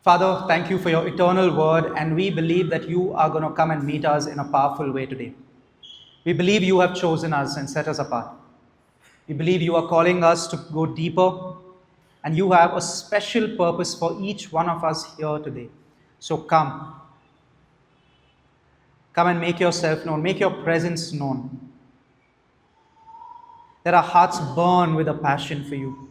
Father, thank you for your eternal word, and we believe that you are going to come and meet us in a powerful way today. We believe you have chosen us and set us apart. We believe you are calling us to go deeper, and you have a special purpose for each one of us here today. So come. Come and make yourself known, make your presence known. Let our hearts burn with a passion for you.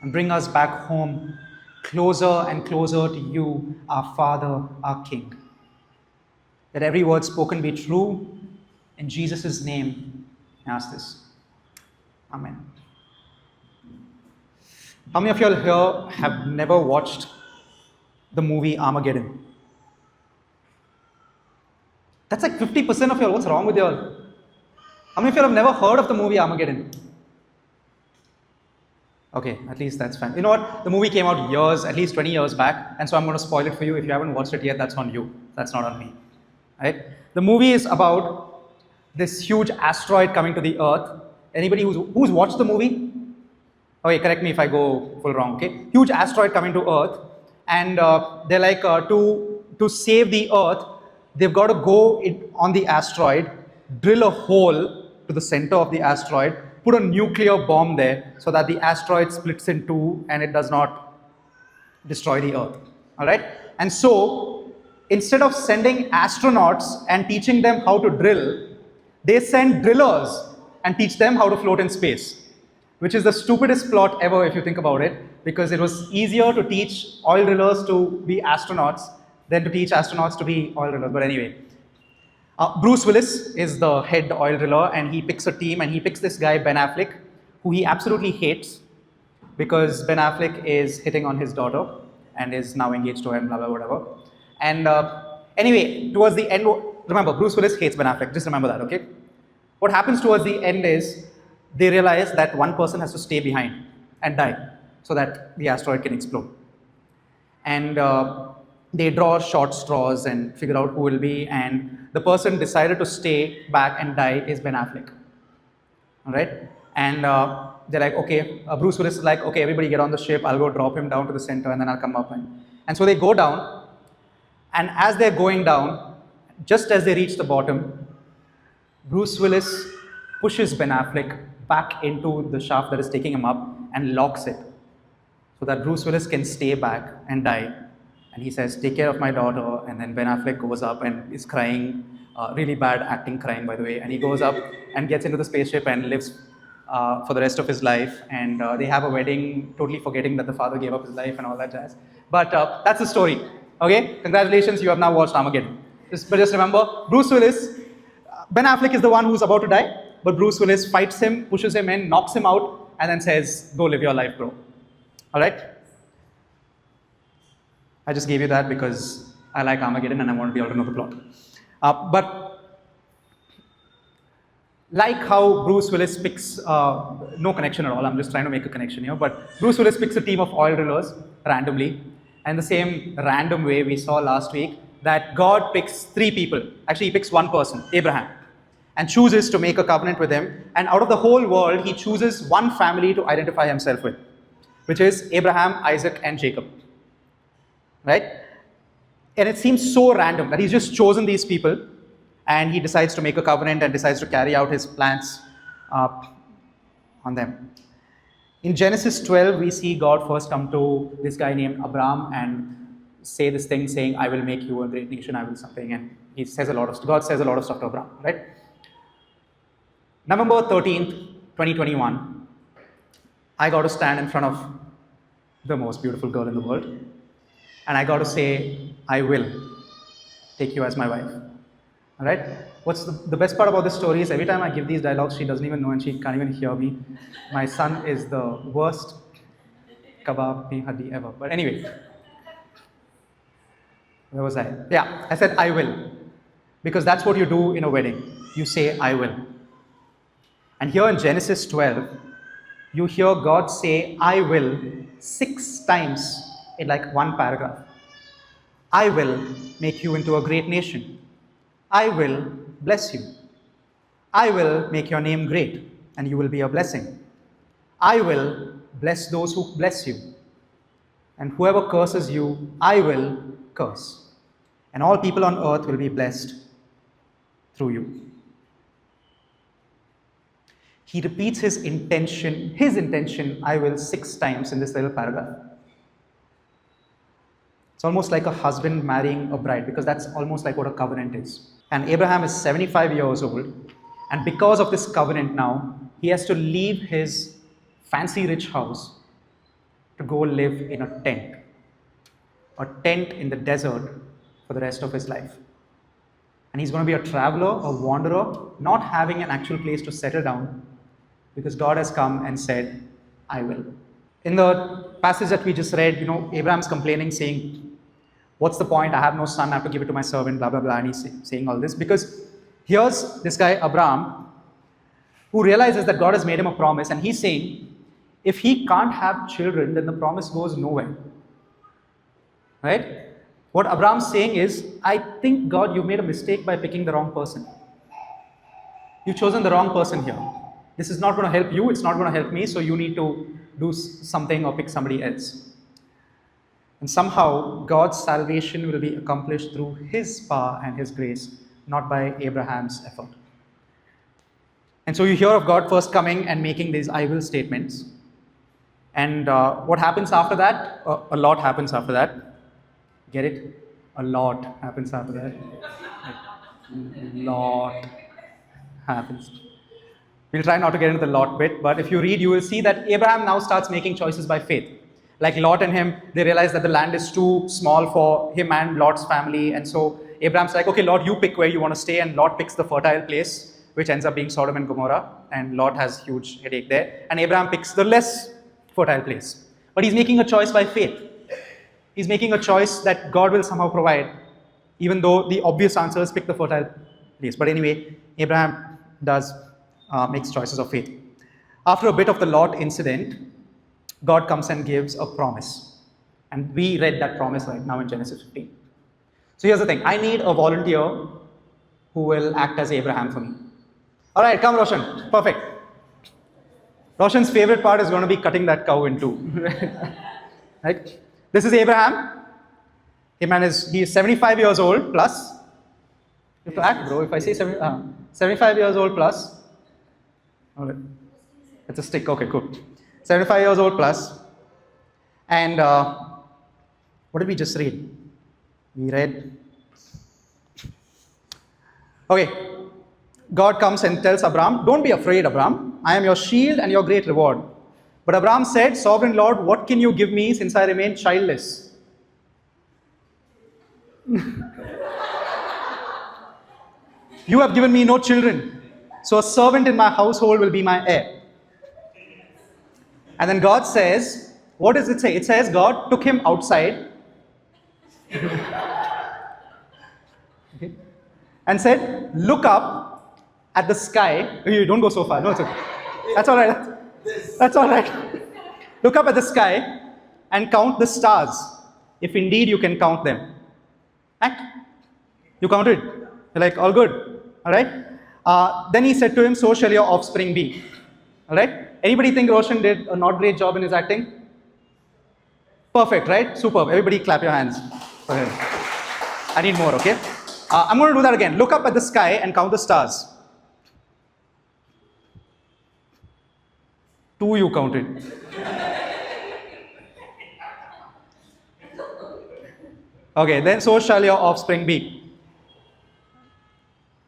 And bring us back home, closer and closer to you, our Father, our King. Let every word spoken be true. In Jesus' name, I ask this. Amen. How many of you all here have never watched the movie Armageddon? That's like 50% of you all. What's wrong with you all? How many of you all have never heard of the movie Armageddon? Okay, at least that's fine. You know what? The movie came out at least 20 years back, and so I'm going to spoil it for you. If you haven't watched it yet, that's on you. That's not on me. Right? The movie is about this huge asteroid coming to the Earth. Anybody who's watched the movie? Okay, correct me if I go full wrong. Okay, huge asteroid coming to Earth, and they're like to save the Earth, they've got to go on the asteroid, drill a hole to the center of the asteroid, put a nuclear bomb there so that the asteroid splits in two and it does not destroy the Earth. All right? And so, instead of sending astronauts and teaching them how to drill, they send drillers and teach them how to float in space, which is the stupidest plot ever if you think about it, because it was easier to teach oil drillers to be astronauts than to teach astronauts to be oil drillers. But anyway, Bruce Willis is the head oil driller, and he picks a team, and he picks this guy, Ben Affleck, who he absolutely hates because Ben Affleck is hitting on his daughter and is now engaged to him, blah, blah, whatever. And anyway, towards the end, remember, Bruce Willis hates Ben Affleck, just remember that, okay? What happens towards the end is they realize that one person has to stay behind and die so that the asteroid can explode. And they draw short straws and figure out who will be, and the person decided to stay back and die is Ben Affleck. All right? And they're like, okay, Bruce Willis is like, okay, everybody get on the ship, I'll go drop him down to the center and then I'll come up. And so they go down, and as they're going down, just as they reach the bottom, Bruce Willis pushes Ben Affleck back into the shaft that is taking him up and locks it so that Bruce Willis can stay back and die. And he says, take care of my daughter. And then Ben Affleck goes up and is crying, really bad acting crying, by the way. And he goes up and gets into the spaceship and lives for the rest of his life. And they have a wedding, totally forgetting that the father gave up his life and all that jazz. But that's the story. Okay? Congratulations, you have now watched Armageddon. But just remember, Bruce Willis, Ben Affleck is the one who's about to die, but Bruce Willis fights him, pushes him in, knocks him out, and then says, go live your life, bro. All right? I just gave you that because I like Armageddon and I want to be able to know the plot. But like how Bruce Willis picks, no connection at all, I'm just trying to make a connection here, but Bruce Willis picks a team of oil drillers randomly, and the same random way we saw last week that God picks three people. Actually, he picks one person, Abraham, and chooses to make a covenant with him. And out of the whole world, he chooses one family to identify himself with, which is Abraham, Isaac, and Jacob. Right? And it seems so random that he's just chosen these people and he decides to make a covenant and decides to carry out his plans on them. In Genesis 12, we see God first come to this guy named Abram and say this thing saying, I will make you a great nation, I will something. And God says a lot of stuff to Abram, right? November 13th, 2021, I got to stand in front of the most beautiful girl in the world. And I got to say, I will take you as my wife. All right? What's the best part about this story is every time I give these dialogues, she doesn't even know and she can't even hear me. My son is the worst kebab pe haddi ever. But anyway, where was I? Yeah, I said, I will. Because that's what you do in a wedding. You say, I will. And here in Genesis 12, you hear God say, I will 6 times in like one paragraph. I will make you into a great nation. I will bless you. I will make your name great and you will be a blessing. I will bless those who bless you. and whoever curses you, I will curse. And all people on earth will be blessed through you. He repeats his intention, I will, 6 times in this little paragraph. It's almost like a husband marrying a bride, because that's almost like what a covenant is. And Abraham is 75 years old, and because of this covenant now, he has to leave his fancy rich house to go live in a tent in the desert for the rest of his life. And he's going to be a traveler, a wanderer, not having an actual place to settle down, because God has come and said, I will. In the passage that we just read, Abraham's complaining, saying, what's the point? I have no son, I have to give it to my servant, blah, blah, blah. And he's saying all this because here's this guy, Abraham, who realizes that God has made him a promise, and he's saying, if he can't have children, then the promise goes nowhere. Right? What Abraham's saying is, I think, God, you made a mistake by picking the wrong person. You've chosen the wrong person here. This is not going to help you, it's not going to help me, so you need to do something or pick somebody else. And somehow, God's salvation will be accomplished through his power and his grace, not by Abraham's effort. And so you hear of God first coming and making these I will statements. And what happens after that? A lot happens after that. Get it? A lot happens after that. A lot happens. We'll try not to get into the lot bit, but if you read, you will see that Abraham now starts making choices by faith. Like Lot and him, they realize that the land is too small for him and Lot's family. And so Abraham's like, okay, Lot, you pick where you want to stay. And Lot picks the fertile place, which ends up being Sodom and Gomorrah. And Lot has huge headache there. And Abraham picks the less fertile place. But he's making a choice by faith. He's making a choice that God will somehow provide, even though the obvious answer is pick the fertile place. But anyway, Abraham makes choices of faith. After a bit of the Lot incident, God comes and gives a promise. And we read that promise right now in Genesis 15. So here's the thing. I need a volunteer who will act as Abraham for me. All right, come Roshan. Perfect. Roshan's favorite part is going to be cutting that cow in two. Right? This is Abraham. He is 75 years old plus. You have to act, bro. If I say 75 years old plus. All right. It's a stick. Okay, cool. 75 years old plus. And what did we just read? We read. Okay. God comes and tells Abraham, don't be afraid, Abraham. I am your shield and your great reward. But Abraham said, Sovereign Lord, what can you give me since I remain childless? You have given me no children, so a servant in my household will be my heir. And then God says, what does it say? It says God took him outside okay, and said, look up at the sky. You don't go so far. No, it's okay. That's all right. That's all right. Look up at the sky and count the stars, if indeed you can count them. Act. You counted. You're like, all good. All right. Then he said to him, so shall your offspring be. All right. Anybody think Roshan did a not great job in his acting? Perfect, right? Superb. Everybody clap your hands. Okay. I need more, okay? I'm going to do that again. Look up at the sky and count the stars. 2 you counted. Okay, then so shall your offspring be.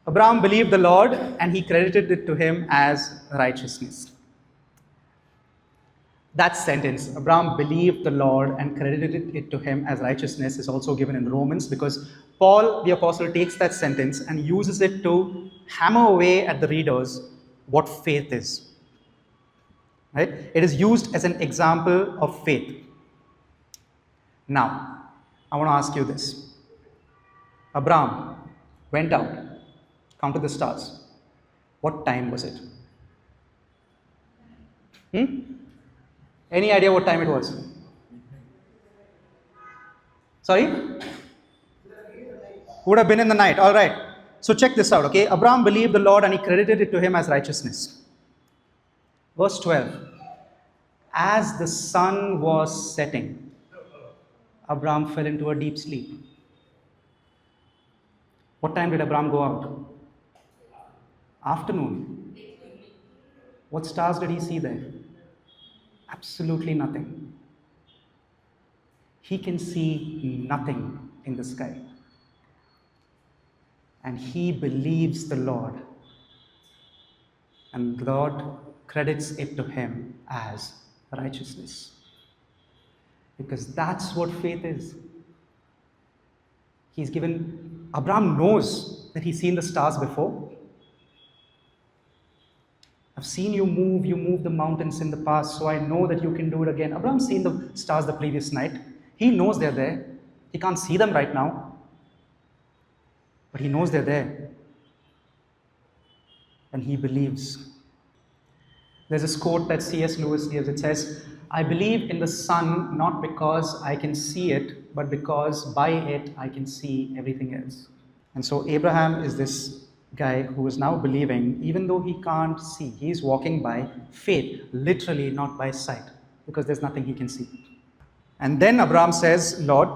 Abraham believed the Lord and he credited it to him as righteousness. That sentence, Abraham believed the Lord and credited it to him as righteousness, is also given in Romans, because Paul the apostle takes that sentence and uses it to hammer away at the readers what faith is. Right? It is used as an example of faith. Now, I want to ask you this. Abraham went out, counted the stars. What time was it? Any idea what time it was? Sorry? Would have been in the night. All right. So check this out, okay? Abraham believed the Lord and he credited it to him as righteousness. Verse 12. As the sun was setting. Abraham fell into a deep sleep. What time did Abraham go out? Afternoon. What stars did he see there? Absolutely nothing. He can see nothing in the sky. And he believes the Lord. And God credits it to him as righteousness. Because that's what faith is. Abraham knows that he's seen the stars before. I've seen you move the mountains in the past, so I know that you can do it again. Abraham's seen the stars the previous night. He knows they're there. He can't see them right now, but he knows they're there. And he believes. There's this quote that C.S. Lewis gives. It says, "I believe in the sun not because I can see it, but because by it I can see everything else." And so Abraham is this guy who is now believing, even though he can't see. He's walking by faith, literally not by sight, because there's nothing he can see. And then Abraham says, "Lord,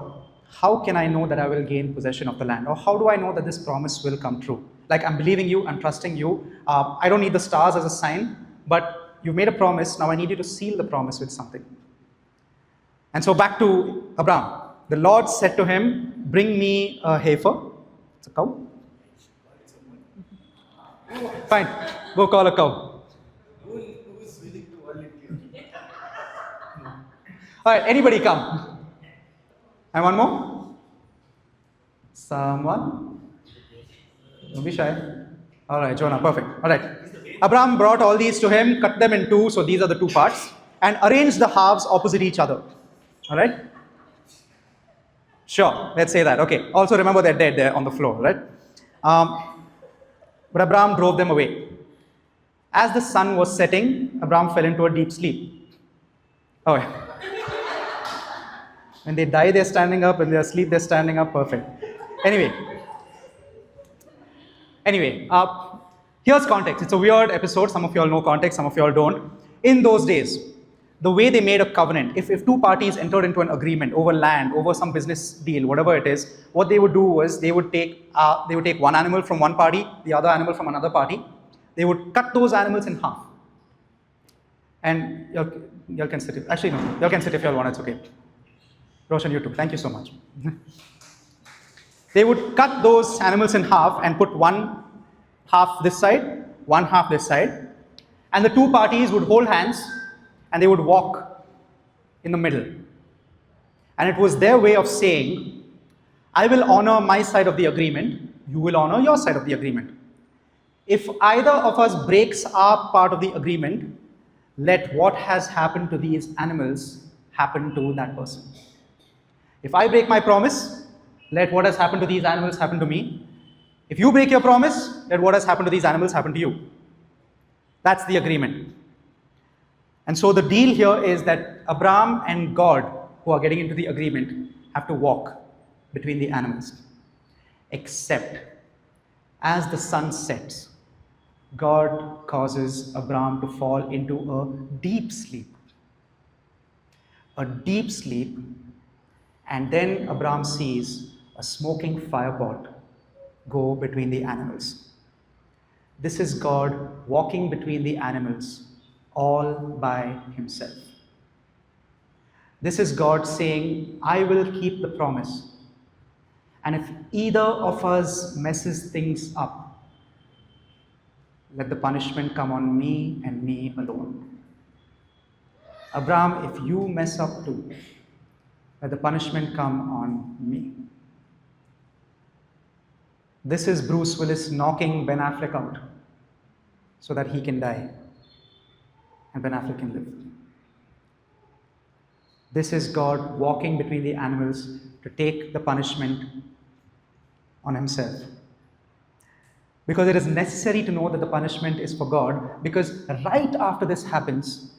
how can I know that I will gain possession of the land? Or how do I know that this promise will come true? Like, I'm believing you, I'm trusting you. I don't need the stars as a sign, but you've made a promise. Now I need you to seal the promise with something." And so back to Abraham. The Lord said to him, "Bring me a heifer." It's a cow. Fine, go call a cow. Who is willing to volunteer? All right, anybody come. And one more? Someone? Don't be shy. All right, Jonah, perfect. All right. Abraham brought all these to him, cut them in two, so these are the two parts, and arranged the halves opposite each other. All right? Sure, let's say that. Okay. Also remember they're dead there on the floor, right? But Abraham drove them away. As the sun was setting, Abraham fell into a deep sleep. Oh, yeah. When they die, they're standing up. When they're asleep, they're standing up. Perfect. Anyway, here's context. It's a weird episode. Some of you all know context, some of you all don't. In those days, the way they made a covenant, if two parties entered into an agreement over land, over some business deal, whatever it is, what they would do was they would take one animal from one party, the other animal from another party. They would cut those animals in half. And y'all can sit. Actually, no. Y'all can sit if y'all want. It's okay. Roshan, you too. Thank you so much. They would cut those animals in half and put one half this side, one half this side. And the two parties would hold hands and they would walk in the middle. And it was their way of saying, I will honor my side of the agreement, you will honor your side of the agreement. If either of us breaks our part of the agreement, let what has happened to these animals happen to that person. If I break my promise, let what has happened to these animals happen to me. If you break your promise, let what has happened to these animals happen to you. That's the agreement. And so the deal here is that Abraham and God, who are getting into the agreement, have to walk between the animals. Except, as the sun sets, God causes Abraham to fall into a deep sleep. A deep sleep, and then Abraham sees a smoking firepot go between the animals. This is God walking between the animals all by himself. This is God saying, I will keep the promise. And if either of us messes things up, let the punishment come on me and me alone. Abraham, if you mess up too, let the punishment come on me. This is Bruce Willis knocking Ben Affleck out so that he can die and Ben Affleck can live. This is God walking between the animals to take the punishment on himself. Because it is necessary to know that the punishment is for God, because right after this happens,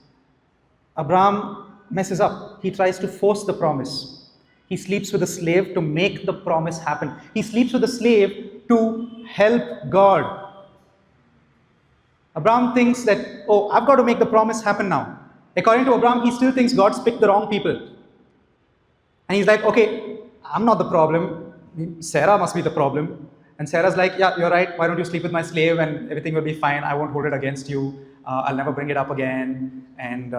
Abraham messes up. He tries to force the promise. He sleeps with a slave to make the promise happen. He sleeps with a slave to help God. Abraham thinks that, oh, I've got to make the promise happen now. According to Abraham, he still thinks God's picked the wrong people. And he's like, okay, I'm not the problem. Sarah must be the problem. And Sarah's like, yeah, you're right. Why don't you sleep with my slave and everything will be fine. I won't hold it against you. I'll never bring it up again. And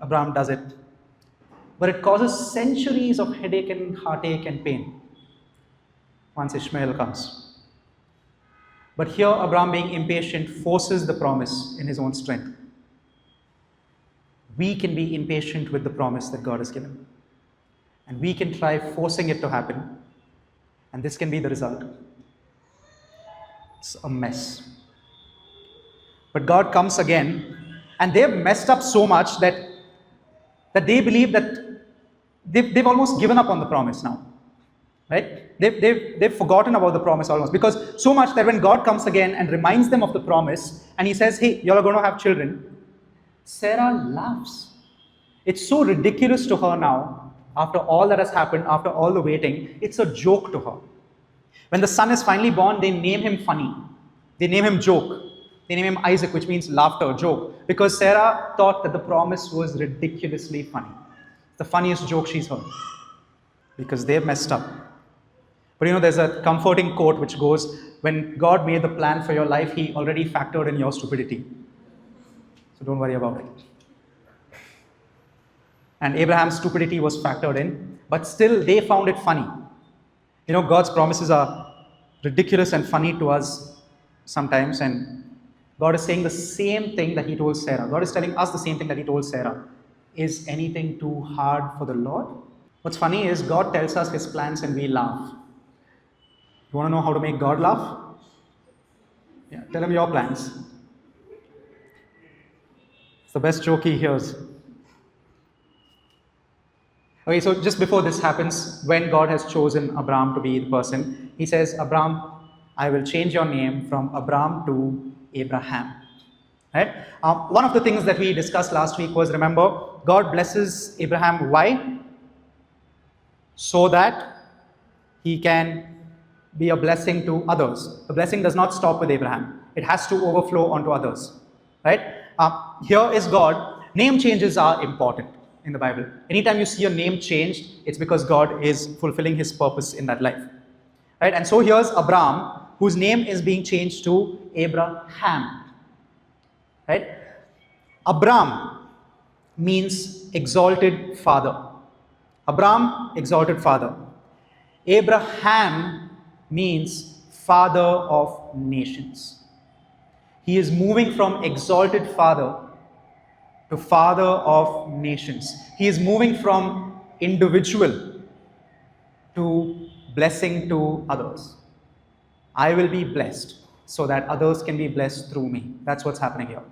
Abraham does it. But it causes centuries of headache and heartache and pain once Ishmael comes. But here, Abraham, being impatient, forces the promise in his own strength. We can be impatient with the promise that God has given. And we can try forcing it to happen. And this can be the result. It's a mess. But God comes again, and they've messed up so much that they believe that they've almost given up on the promise now. Right? They've forgotten about the promise almost. Because so much that when God comes again and reminds them of the promise, and he says, hey, you're going to have children, Sarah laughs. It's so ridiculous to her now, after all that has happened, after all the waiting, it's a joke to her. When the son is finally born, they name him funny. They name him joke. They name him Isaac, which means laughter, joke. Because Sarah thought that the promise was ridiculously funny. The funniest joke she's heard. Because they've messed up. But there's a comforting quote which goes, when God made the plan for your life, he already factored in your stupidity. So don't worry about it. And Abraham's stupidity was factored in, but still they found it funny. God's promises are ridiculous and funny to us sometimes, and God is saying the same thing that he told Sarah. God is telling us the same thing that he told Sarah. Is anything too hard for the Lord? What's funny is God tells us his plans and we laugh. You want to know how to make God laugh? Yeah, tell him your plans. It's the best joke he hears. Okay, so just before this happens, when God has chosen Abraham to be the person, he says, Abraham, I will change your name from Abraham to Abraham. Right? One of the things that we discussed last week was, remember, God blesses Abraham. Why? So that he can be a blessing to others. The blessing does not stop with Abraham. It has to overflow onto others. Right? Here is God. Name changes are important in the Bible. Anytime you see a name changed, it's because God is fulfilling his purpose in that life. Right? And so here's Abraham, whose name is being changed to Abraham. Right? Abram means exalted father. Abram, exalted father. Abraham means father of nations. He is moving from exalted father to father of nations. He is moving from individual to blessing to others. I will be blessed so that others can be blessed through me. That's what's happening here.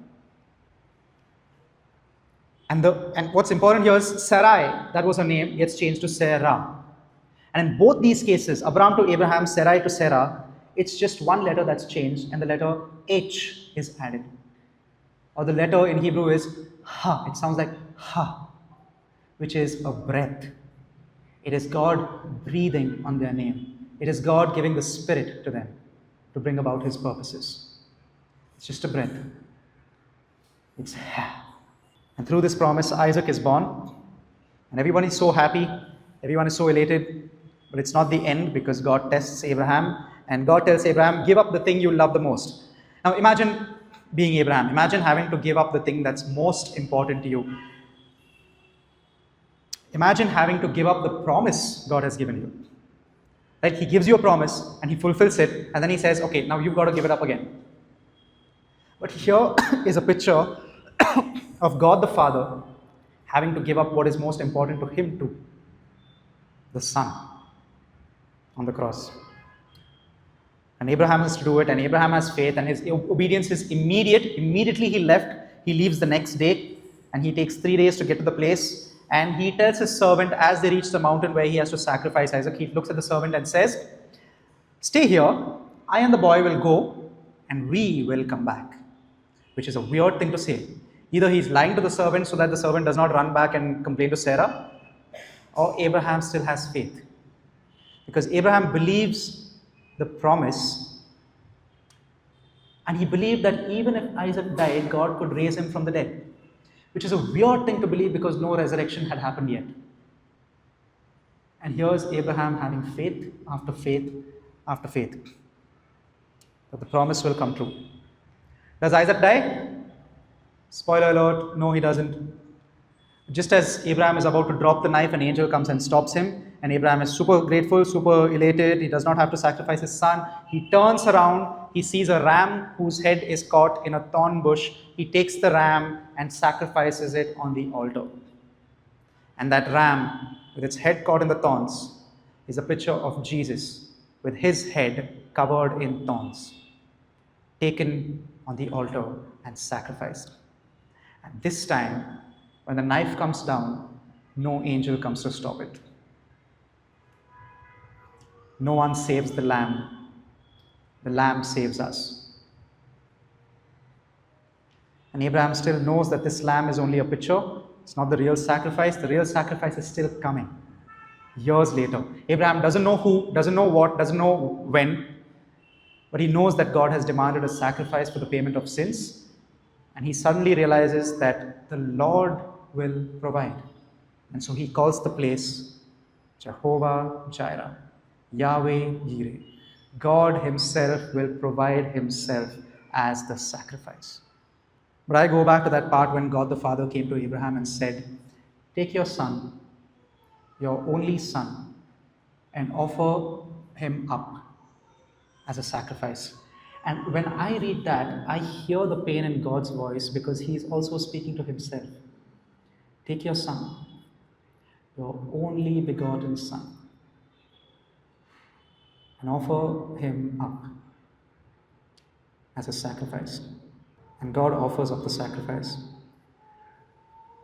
And what's important here is Sarai, that was her name, gets changed to Sarah. And in both these cases, Abraham to Abraham, Sarai to Sarah, it's just one letter that's changed and the letter H is added. Or the letter in Hebrew is Ha. It sounds like Ha, which is a breath. It is God breathing on their name. It is God giving the Spirit to them to bring about his purposes. It's just a breath. It's Ha. And through this promise, Isaac is born. And everyone is so happy. Everyone is so elated. But it's not the end, because God tests Abraham. And God tells Abraham, give up the thing you love the most. Now imagine being Abraham. Imagine having to give up the thing that's most important to you. Imagine having to give up the promise God has given you. Right? He gives you a promise and he fulfills it. And then he says, okay, now you've got to give it up again. But here is a picture of God the Father having to give up what is most important to him too. The Son on the cross. And Abraham has to do it, and Abraham has faith, and his obedience is immediate. Immediately he left. He leaves the next day, and he takes 3 days to get to the place. And he tells his servant, as they reach the mountain where he has to sacrifice Isaac, he looks at the servant and says, stay here, I and the boy will go, and we will come back. Which is a weird thing to say. Either he's lying to the servant so that the servant does not run back and complain to Sarah, or Abraham still has faith. Because Abraham believes the promise, and he believed that even if Isaac died, God could raise him from the dead. Which is a weird thing to believe, because no resurrection had happened yet. And here's Abraham having faith after faith after faith that the promise will come true. Does Isaac die? Spoiler alert, no, he doesn't. Just as Abraham is about to drop the knife, an angel comes and stops him, and Abraham is super grateful, super elated. He does not have to sacrifice his son. He turns around, he sees a ram whose head is caught in a thorn bush. He takes the ram and sacrifices it on the altar. And that ram, with its head caught in the thorns, is a picture of Jesus with his head covered in thorns, taken on the altar and sacrificed. And this time, when the knife comes down, no angel comes to stop it. No one saves the lamb. The lamb saves us. And Abraham still knows that this lamb is only a picture. It's not the real sacrifice. The real sacrifice is still coming. Years later. Abraham doesn't know who, doesn't know what, doesn't know when, but he knows that God has demanded a sacrifice for the payment of sins. And he suddenly realizes that the Lord will provide. And so he calls the place Jehovah Jireh, Yahweh Yireh. God himself will provide himself as the sacrifice. But I go back to that part when God the Father came to Abraham and said, take your son, your only son, and offer him up as a sacrifice. And when I read that, I hear the pain in God's voice because he's also speaking to himself. Take your son, your only begotten son, and offer him up as a sacrifice. And God offers up the sacrifice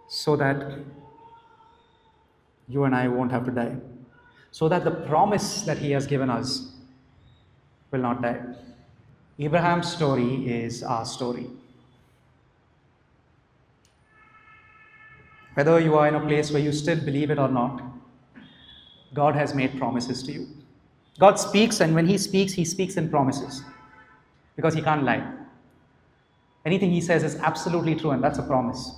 so that you and I won't have to die, so that the promise that he has given us will not die. Abraham's story is our story. Whether you are in a place where you still believe it or not, God has made promises to you. God speaks, and when he speaks in promises because he can't lie. Anything he says is absolutely true, and that's a promise.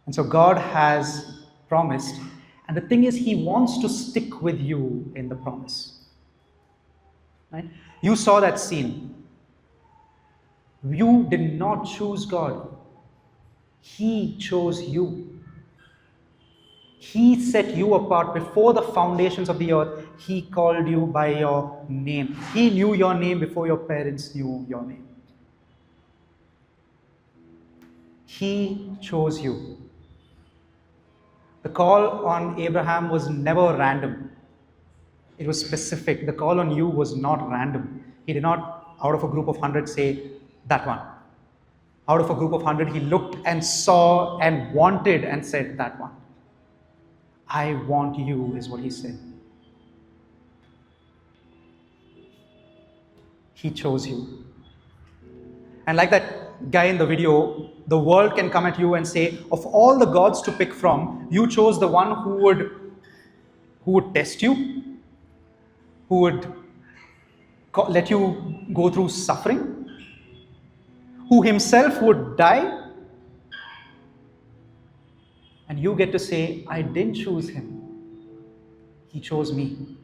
And so God has promised, and the thing is, he wants to stick with you in the promise. Right? You saw that scene. You did not choose God. He chose you. He set you apart before the foundations of the earth. He called you by your name. He knew your name before your parents knew your name. He chose you. The call on Abraham was never random. It was specific. The call on you was not random. He did not, out of a group of 100, say, that one. Out of a group of 100, he looked and saw and wanted and said, that one. I want you, is what he said. He chose you. And like that guy in the video, the world can come at you and say, of all the gods to pick from, you chose the one who would test you, who would let you go through suffering, who himself would die. And you get to say, I didn't choose him. He chose me.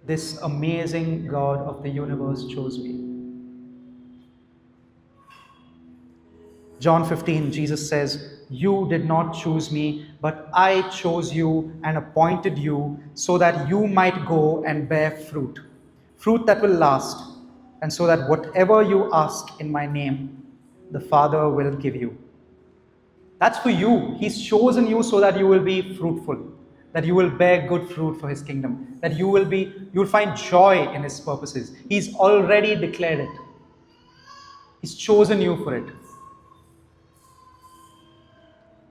This amazing God of the universe chose me. John 15, Jesus says, you did not choose me, but I chose you and appointed you so that you might go and bear fruit. Fruit that will last, and so that whatever you ask in my name, the Father will give you. That's for you. He's chosen you so that you will be fruitful, that you will bear good fruit for his kingdom, that you will find joy in his purposes. He's already declared it. He's chosen you for it.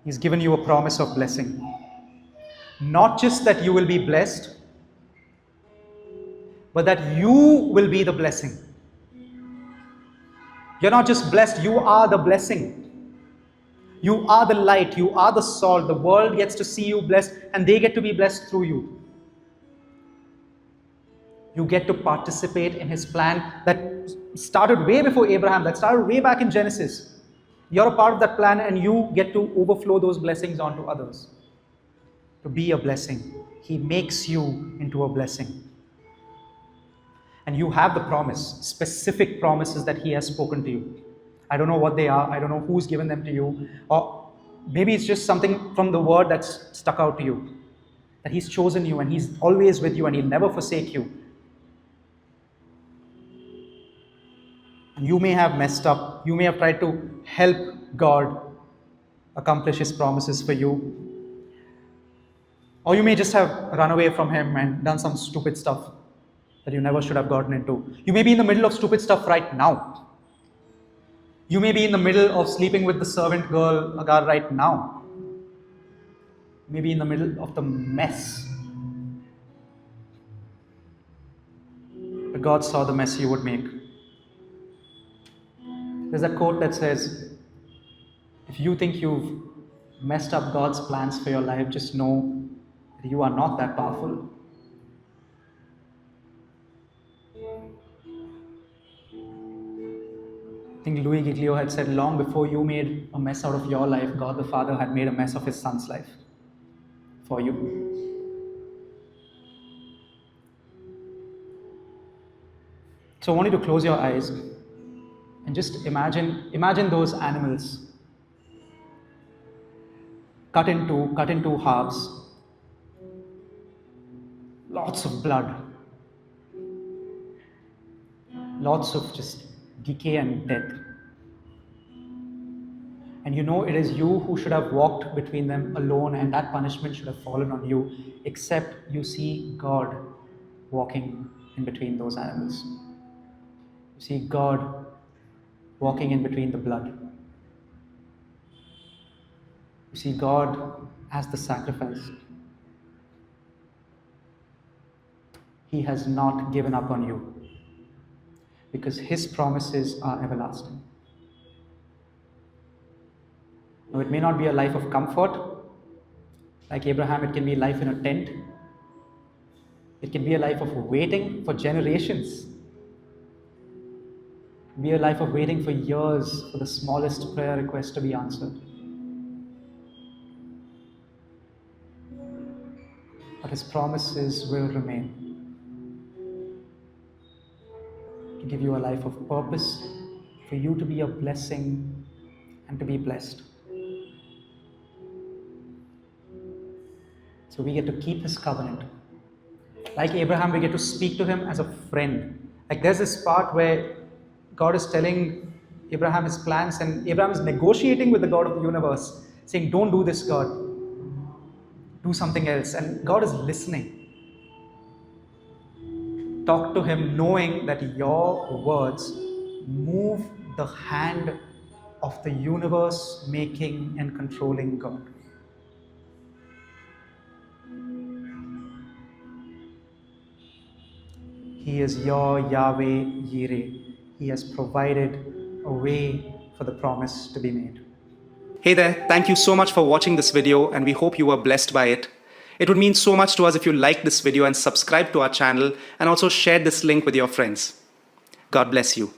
He's given you a promise of blessing. Not just that you will be blessed, but that you will be the blessing. You're not just blessed, you are the blessing. You are the light, you are the salt. The world gets to see you blessed, and they get to be blessed through you. You get to participate in his plan that started way before Abraham, that started way back in Genesis. You're a part of that plan, and you get to overflow those blessings onto others. To be a blessing. He makes you into a blessing. And you have the promise, specific promises that He has spoken to you. I don't know what they are. I don't know who's given them to you. Or maybe it's just something from the word that's stuck out to you. That He's chosen you and He's always with you and He'll never forsake you. And you may have messed up. You may have tried to help God accomplish His promises for you. Or you may just have run away from Him and done some stupid stuff that you never should have gotten into. You may be in the middle of stupid stuff right now. You may be in the middle of sleeping with the servant girl Agar right now. You may be in the middle of the mess. But God saw the mess you would make. There's a quote that says, if you think you've messed up God's plans for your life, just know that you are not that powerful. I think Louis Giglio had said, long before you made a mess out of your life, God the Father had made a mess of His Son's life for you. So I want you to close your eyes and just imagine those animals cut into halves. Lots of blood. Lots of just decay and death. And you know it is you who should have walked between them alone, and that punishment should have fallen on you, except you see God walking in between those animals. You see God walking in between the blood. You see God as the sacrifice. He has not given up on you because His promises are everlasting. Now, it may not be a life of comfort. Like Abraham, it can be life in a tent. It can be a life of waiting for generations. It can be a life of waiting for years for the smallest prayer request to be answered. But His promises will remain. To give you a life of purpose, for you to be a blessing and to be blessed. So we get to keep His covenant. Like Abraham, we get to speak to him as a friend. Like there's this part where God is telling Abraham his plans, and Abraham is negotiating with the God of the universe, saying, don't do this, God. Do something else. And God is listening. Talk to him knowing that your words move the hand of the universe making and controlling God. He is your Yahweh Yireh. He has provided a way for the promise to be made. Hey there, thank you so much for watching this video, and we hope you were blessed by it. It would mean so much to us if you liked this video and subscribe to our channel, and also share this link with your friends. God bless you.